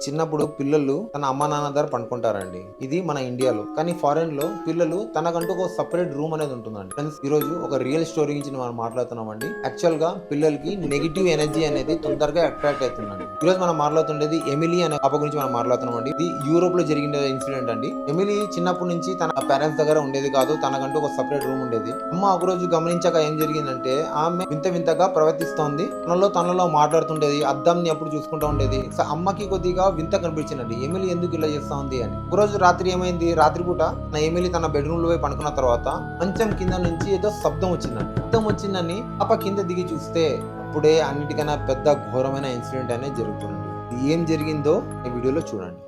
చిన్నప్పుడు పిల్లలు తన అమ్మ నాన్న దగ్గర పండుకుంటారండి. ఇది మన ఇండియాలో. కానీ ఫారెన్ లో పిల్లలు తనకంటూ ఒక సపరేట్ రూమ్ అనేది ఉంటుందండి. ఫ్రెండ్స్, ఈ రోజు ఒక రియల్ స్టోరీ గురించి మనం మాట్లాడుతున్నామండి. యాక్చువల్ గా పిల్లలకి నెగిటివ్ ఎనర్జీ అనేది తొందరగా అట్రాక్ట్ అవుతుందండి. ఈ రోజు మనం మాట్లాడుతుండేది ఎమిలీ అనే పాప గురించి మనం మాట్లాడుతున్నామండి. ఇది యూరోప్ లో జరిగిన ఇన్సిడెంట్ అండి. ఎమిలీ చిన్నప్పటి నుంచి తన పేరెంట్స్ దగ్గర ఉండేది కాదు. తనకంటూ ఒక సపరేట్ రూమ్ ఉండేది. అమ్మ ఒక రోజు గమనించాక ఏం జరిగిందంటే, ఆమె వింత వింతగా ప్రవర్తిస్తోంది. తనలో మాట్లాడుతుండేది. అద్దంని ఎప్పుడు చూసుకుంటూ ఉండేది. అమ్మకి కొద్దిగా వింత కనిపించిందండి. ఎమిలీ ఎందుకు ఇలా చేస్తా ఉంది అని. ఒక రోజు రాత్రి ఏమైంది, రాత్రిపూట నా ఎమిలీ తన బెడ్రూమ్ లో పోయి పడుకున్న తర్వాత మంచం కింద నుంచి ఏదో శబ్దం వచ్చిందని పాప కింద దిగి చూస్తే అప్పుడే అన్నిటికన్నా పెద్ద ఘోరమైన ఇన్సిడెంట్ అనేది జరుగుతుంది. ఏం జరిగిందో ఈ వీడియోలో చూడండి.